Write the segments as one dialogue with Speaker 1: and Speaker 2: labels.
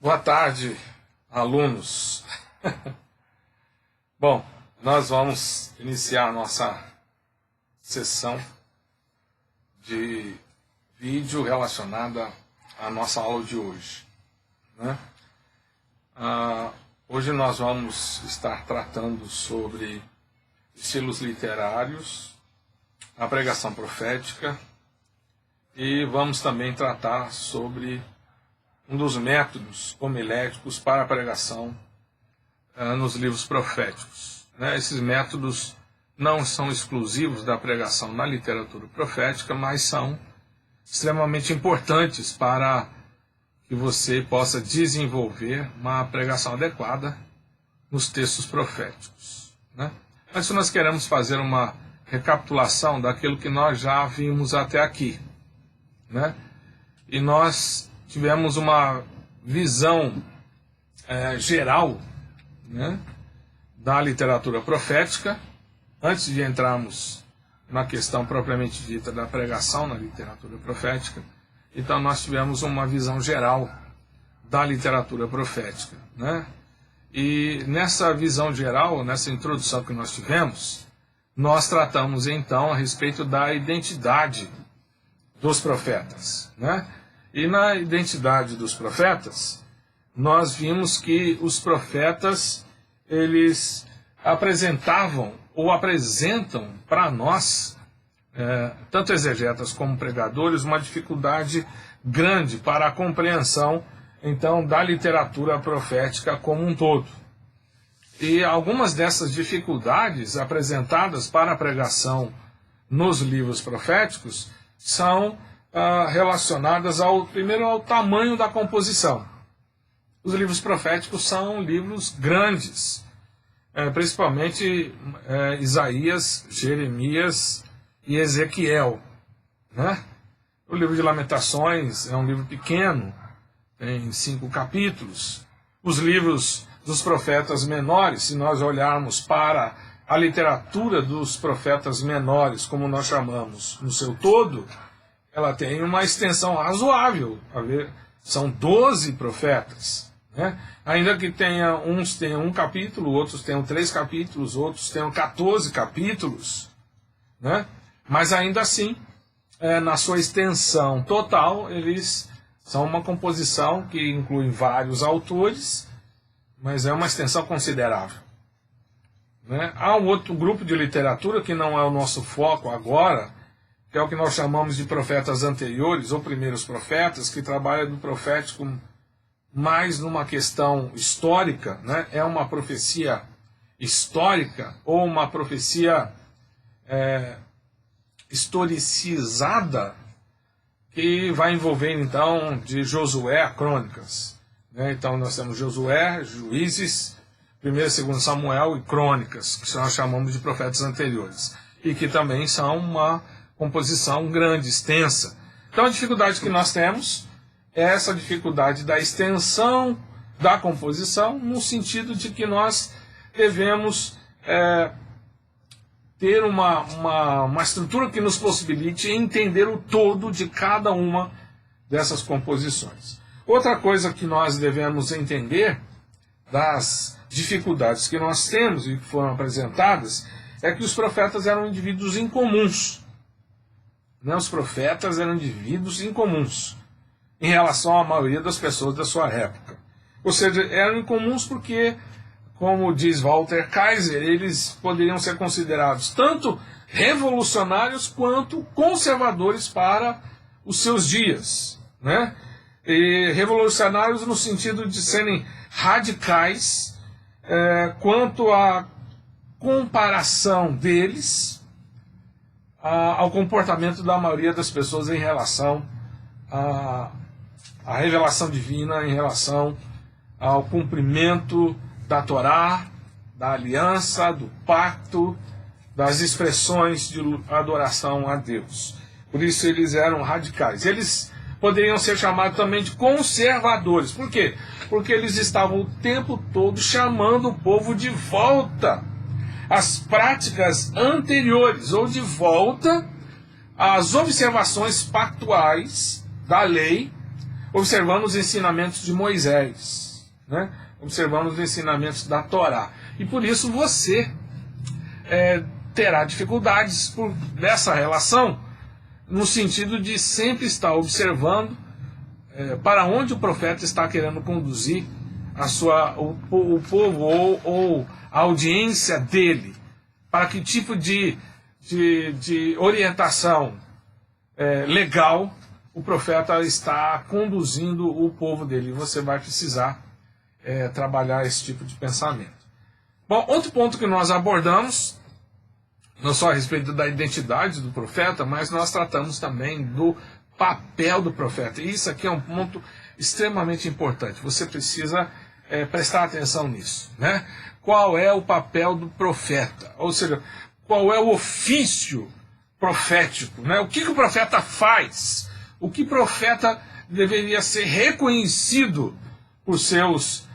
Speaker 1: Boa tarde, alunos. Bom, nós vamos iniciar a nossa sessão de vídeo relacionada à nossa aula de hoje, né? Hoje nós vamos estar tratando sobre estilos literários, a pregação profética, e vamos também tratar sobre um dos métodos homiléticos para a pregação nos livros proféticos, né? Esses métodos não são exclusivos da pregação na literatura profética, mas são extremamente importantes para que você possa desenvolver uma pregação adequada nos textos proféticos, né? Mas nós queremos fazer uma recapitulação daquilo que nós já vimos até aqui, né? E nós tivemos uma visão geral, né, da literatura profética, antes de entrarmos na questão propriamente dita da pregação na literatura profética. Então nós tivemos uma visão geral da literatura profética, né? E nessa visão geral, nessa introdução que nós tivemos, nós tratamos então a respeito da identidade dos profetas, né? E na identidade dos profetas, nós vimos que os profetas, eles apresentavam ou apresentam para nós, tanto exegetas como pregadores, uma dificuldade grande para a compreensão, então, da literatura profética como um todo. E algumas dessas dificuldades apresentadas para a pregação nos livros proféticos são relacionadas primeiro ao tamanho da composição. Os livros proféticos são livros grandes, principalmente Isaías, Jeremias e Ezequiel, né? O livro de Lamentações é um livro pequeno, tem 5 capítulos. Os livros dos profetas menores, se nós olharmos para a literatura dos profetas menores, como nós chamamos, no seu todo, ela tem uma extensão razoável. São 12 profetas, né? Ainda que uns tenham 1 capítulo, outros tenham 3 capítulos, outros tenham 14 capítulos, né? Mas ainda assim, na sua extensão total, eles são uma composição que inclui vários autores, mas é uma extensão considerável, né? Há um outro grupo de literatura que não é o nosso foco agora, que é o que nós chamamos de profetas anteriores, ou primeiros profetas, que trabalha no profético mais numa questão histórica, né? É uma profecia histórica, ou uma profecia historicizada, que vai envolver, então, de Josué a Crônicas, né? Então nós temos Josué, Juízes, 1º e 2º Samuel e Crônicas, que nós chamamos de profetas anteriores, e que também são uma composição grande, extensa. Então a dificuldade que nós temos é essa dificuldade da extensão da composição, no sentido de que nós devemos ter uma estrutura que nos possibilite entender o todo de cada uma dessas composições. Outra coisa que nós devemos entender das dificuldades que nós temos e que foram apresentadas é que os profetas eram indivíduos incomuns. Os profetas eram indivíduos incomuns em relação à maioria das pessoas da sua época. Ou seja, eram incomuns porque, como diz Walter Kaiser, eles poderiam ser considerados tanto revolucionários quanto conservadores para os seus dias, né? E revolucionários no sentido de serem radicais quanto à comparação deles ao comportamento da maioria das pessoas em relação à revelação divina, em relação ao cumprimento da Torá, da aliança, do pacto, das expressões de adoração a Deus. Por isso eles eram radicais. Eles poderiam ser chamados também de conservadores. Por quê? Porque eles estavam o tempo todo chamando o povo de volta às práticas anteriores, ou de volta às observações pactuais da lei, observando os ensinamentos de Moisés, né? Observando os ensinamentos da Torá. E por isso você terá dificuldades dessa relação, no sentido de sempre estar observando para onde o profeta está querendo conduzir o povo ou a audiência dele, para que tipo de orientação legal o profeta está conduzindo o povo dele. E você vai precisar trabalhar esse tipo de pensamento. Bom, outro ponto que nós abordamos, não só a respeito da identidade do profeta, mas nós tratamos também do papel do profeta. E isso aqui é um ponto extremamente importante. Você precisa prestar atenção nisso, né? Qual é o papel do profeta? Ou seja, qual é o ofício profético, né? O que o profeta faz? O que o profeta deveria ser reconhecido por seus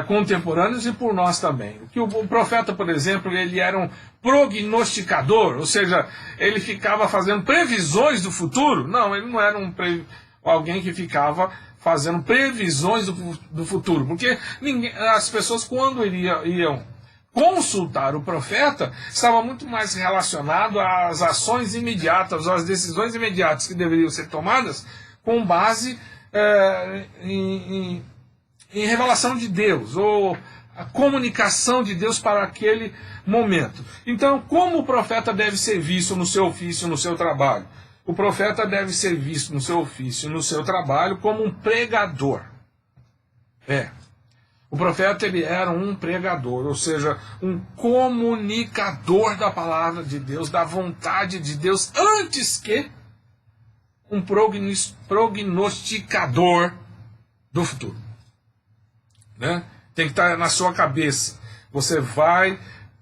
Speaker 1: contemporâneos e por nós também. O que o profeta, por exemplo, ele era um prognosticador, ou seja, ele ficava fazendo previsões do futuro. Não, ele não era alguém que ficava fazendo previsões do futuro, porque as pessoas, quando iam consultar o profeta, estava muito mais relacionado às ações imediatas, às decisões imediatas que deveriam ser tomadas com base em revelação de Deus, ou a comunicação de Deus para aquele momento. Então, como o profeta deve ser visto no seu ofício, no seu trabalho? O profeta deve ser visto no seu ofício, no seu trabalho, como um pregador. O profeta, ele era um pregador, ou seja, um comunicador da palavra de Deus, da vontade de Deus, antes que um prognosticador do futuro. Né? Tem que estar na sua cabeça. Você vai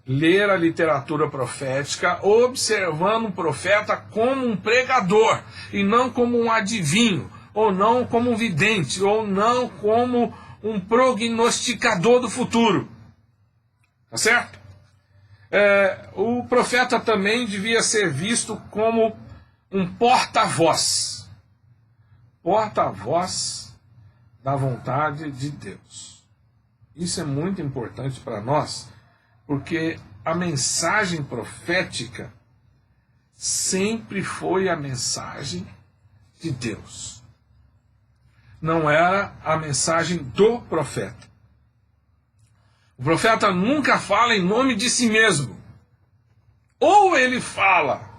Speaker 1: ler a literatura profética observando o profeta como um pregador, e não como um adivinho, ou não como um vidente, ou não como um prognosticador do futuro. Tá certo? O profeta também devia ser visto como um porta-voz. Porta-voz da vontade de Deus. Isso é muito importante para nós, porque a mensagem profética sempre foi a mensagem de Deus. Não era a mensagem do profeta. O profeta nunca fala em nome de si mesmo. Ou ele fala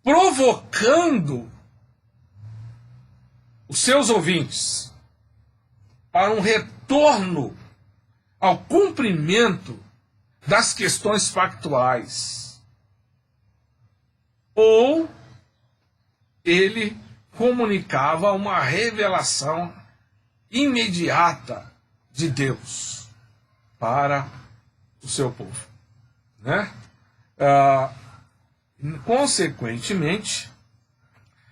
Speaker 1: provocando os seus ouvintes para um retorno ao cumprimento das questões factuais, ou ele comunicava uma revelação imediata de Deus para o seu povo, né? Consequentemente,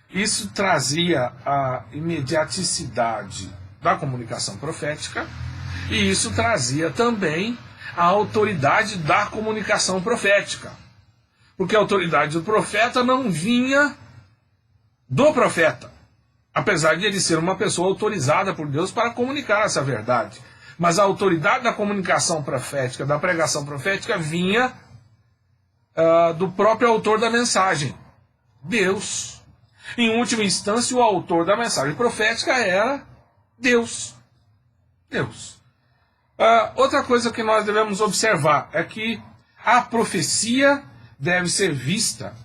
Speaker 1: isso trazia a imediaticidade da comunicação profética, e isso trazia também a autoridade da comunicação profética, porque a autoridade do profeta não vinha do profeta, apesar de ele ser uma pessoa autorizada por Deus para comunicar essa verdade, mas a autoridade da comunicação profética, da pregação profética, vinha do próprio autor da mensagem, Deus. Em última instância, o autor da mensagem profética era Deus. Outra coisa que nós devemos observar é que a profecia deve ser vista,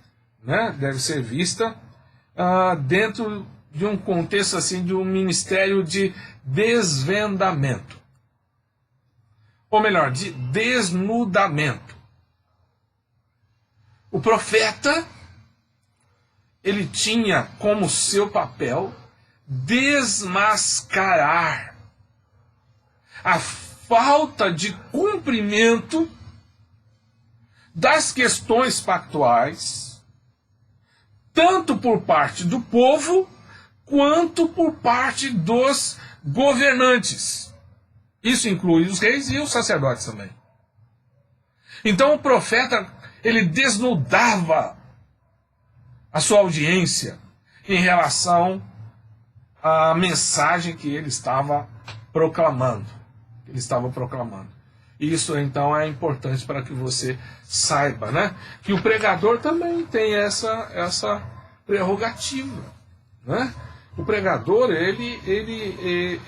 Speaker 1: né? Deve ser vista dentro de um contexto assim, de um ministério de desvendamento, ou melhor, de desnudamento. O profeta, ele tinha como seu papel desmascarar a falta de cumprimento das questões pactuais, tanto por parte do povo, quanto por parte dos governantes. Isso inclui os reis e os sacerdotes também. Então o profeta, ele desnudava a sua audiência, em relação à mensagem que ele estava proclamando. Isso então é importante para que você saiba, né? Que o pregador também tem essa prerrogativa, né? O pregador ele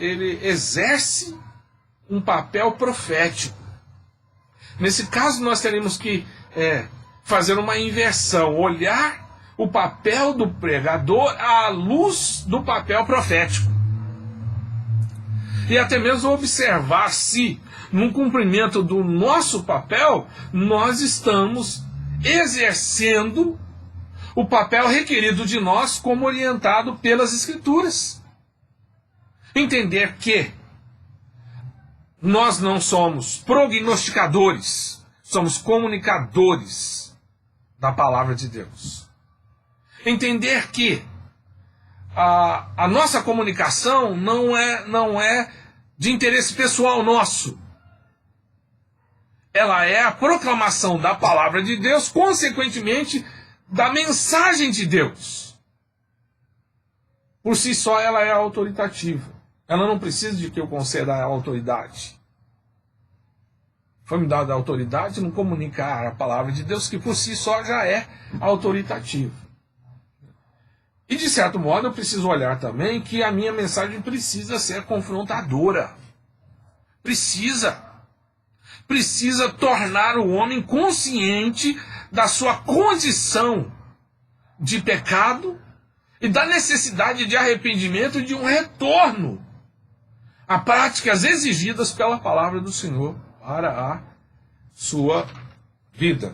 Speaker 1: exerce um papel profético. Nesse caso nós teremos que fazer uma inversão, olhar o papel do pregador à luz do papel profético. E até mesmo observar se, no cumprimento do nosso papel, nós estamos exercendo o papel requerido de nós como orientado pelas Escrituras. Entender que nós não somos prognosticadores, somos comunicadores da palavra de Deus. Entender que a nossa comunicação não é de interesse pessoal nosso. Ela é a proclamação da palavra de Deus, consequentemente, da mensagem de Deus. Por si só, ela é autoritativa. Ela não precisa de que eu conceda a autoridade. Foi-me dada a autoridade no comunicar a palavra de Deus, que por si só já é autoritativa. E de certo modo eu preciso olhar também que a minha mensagem precisa ser confrontadora. Precisa tornar o homem consciente da sua condição de pecado e da necessidade de arrependimento e de um retorno a práticas exigidas pela palavra do Senhor para a sua vida.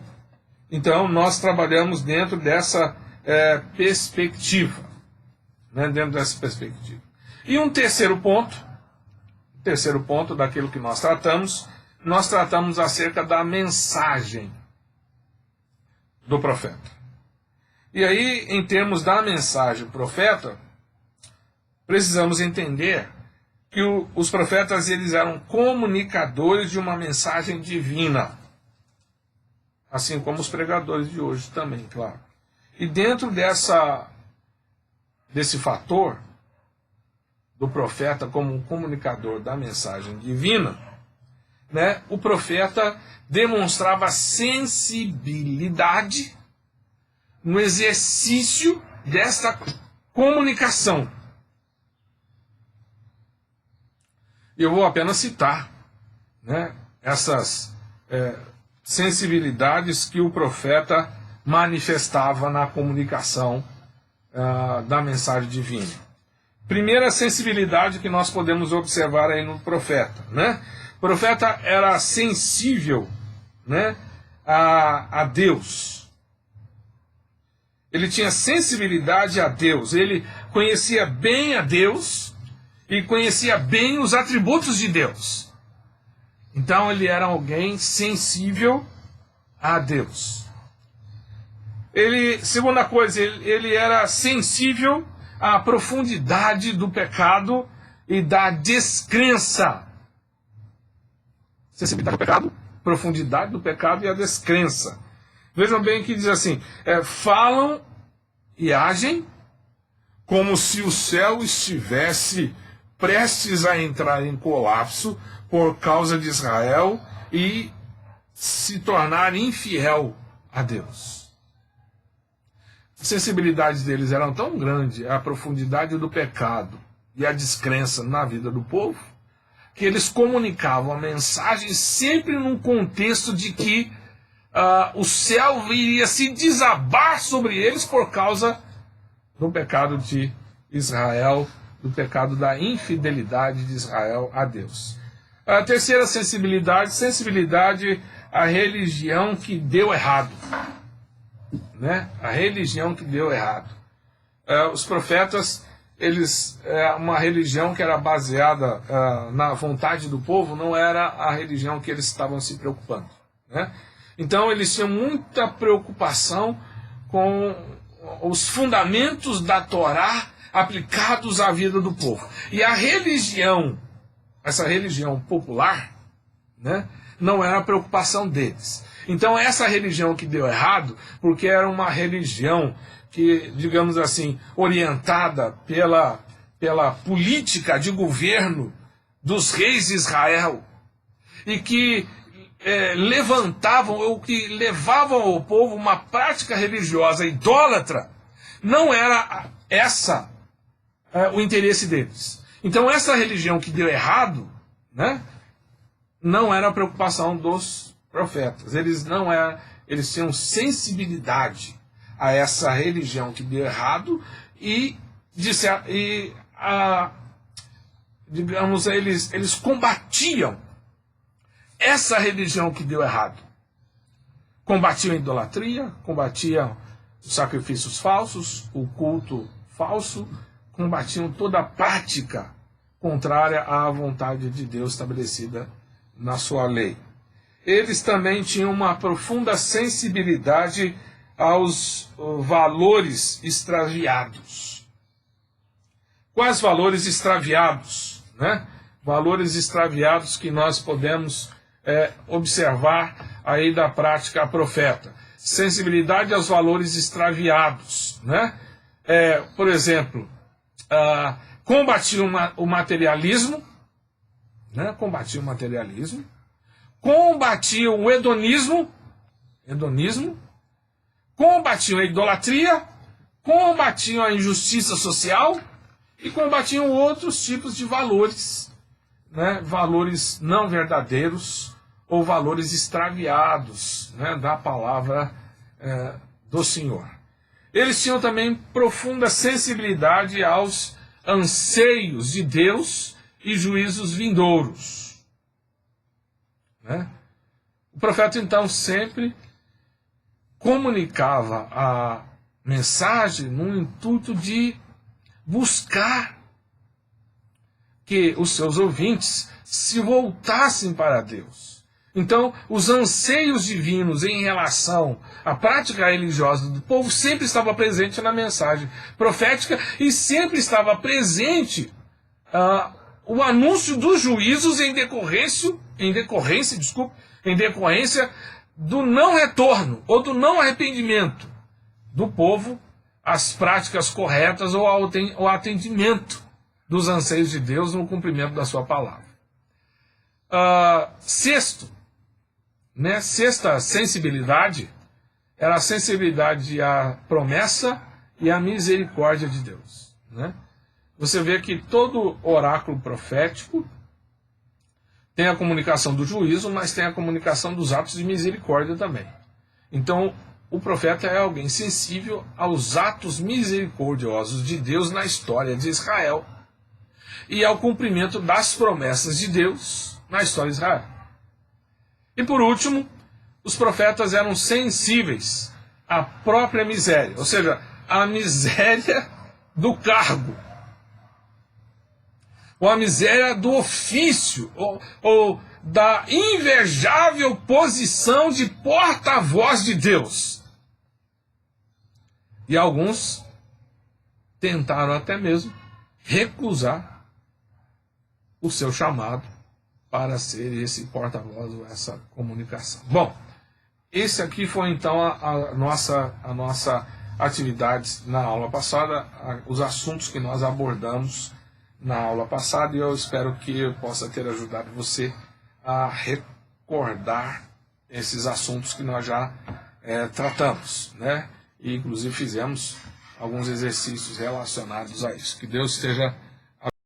Speaker 1: Então nós trabalhamos dentro dessa perspectiva, né? Dentro dessa perspectiva. E um terceiro ponto daquilo que nós tratamos acerca da mensagem do profeta. E aí, em termos da mensagem profeta, precisamos entender que os profetas eles eram comunicadores de uma mensagem divina, assim como os pregadores de hoje também, claro. E dentro desse fator do profeta como um comunicador da mensagem divina, né, o profeta demonstrava sensibilidade no exercício desta comunicação. Eu vou apenas citar, né, essas sensibilidades que o profeta manifestava na comunicação da mensagem divina. Primeira sensibilidade que nós podemos observar aí no profeta, né? O profeta era sensível, né, a Deus. Ele tinha sensibilidade a Deus. Ele conhecia bem a Deus e conhecia bem os atributos de Deus. Então ele era alguém sensível a Deus. Segunda coisa, ele era sensível à profundidade do pecado e da descrença. Sensibilidade ao pecado, profundidade do pecado e a descrença. Vejam bem que diz assim, falam e agem como se o céu estivesse prestes a entrar em colapso por causa de Israel e se tornar infiel a Deus. A sensibilidade deles era tão grande, a profundidade do pecado e a descrença na vida do povo, que eles comunicavam a mensagem sempre num contexto de que o céu iria se desabar sobre eles por causa do pecado de Israel, do pecado da infidelidade de Israel a Deus. A terceira sensibilidade à religião que deu errado. Né? A religião que deu errado. Os profetas, uma religião que era baseada na vontade do povo, não era a religião que eles estavam se preocupando. Né? Então eles tinham muita preocupação com os fundamentos da Torá aplicados à vida do povo. E a religião, essa religião popular, né, não era a preocupação deles. Então essa religião que deu errado, porque era uma religião que, digamos assim, orientada pela política de governo dos reis de Israel, e que levantavam ou que levavam ao povo uma prática religiosa idólatra, não era essa o interesse deles. Então essa religião que deu errado, né, não era a preocupação dos profetas. Eles tinham sensibilidade a essa religião que deu errado digamos, eles combatiam essa religião que deu errado. Combatiam a idolatria, combatiam os sacrifícios falsos, o culto falso, combatiam toda a prática contrária à vontade de Deus estabelecida na sua lei. Eles também tinham uma profunda sensibilidade aos valores extraviados. Quais valores extraviados, né? Valores extraviados que nós podemos observar aí da prática profeta. Sensibilidade aos valores extraviados, né? Por exemplo, combatiam o materialismo, né? Combatiam o materialismo, combatiam o hedonismo, combatiam a idolatria, combatiam a injustiça social e combatiam outros tipos de valores, né? Valores não verdadeiros ou valores extraviados, né, da palavra do Senhor. Eles tinham também profunda sensibilidade aos anseios de Deus e juízos vindouros, né? O profeta então sempre comunicava a mensagem no intuito de buscar que os seus ouvintes se voltassem para Deus. Então, os anseios divinos em relação à prática religiosa do povo sempre estava presente na mensagem profética e sempre estava presente o anúncio dos juízos em decorrência do não retorno ou do não arrependimento do povo às práticas corretas ou ao atendimento dos anseios de Deus no cumprimento da sua palavra. Sexta sensibilidade era a sensibilidade à promessa e à misericórdia de Deus, né? Você vê que todo oráculo profético tem a comunicação do juízo, mas tem a comunicação dos atos de misericórdia também. Então, o profeta é alguém sensível aos atos misericordiosos de Deus na história de Israel e ao cumprimento das promessas de Deus na história de Israel. E por último, os profetas eram sensíveis à própria miséria, ou seja, à miséria do cargo, ou à miséria do ofício, ou da invejável posição de porta-voz de Deus. E alguns tentaram até mesmo recusar o seu chamado para ser esse porta-voz ou essa comunicação. Bom, esse aqui foi então a nossa atividade na aula passada, os assuntos que nós abordamos na aula passada, e eu espero que eu possa ter ajudado você a recordar esses assuntos que nós já tratamos, né? E inclusive fizemos alguns exercícios relacionados a isso. Que Deus esteja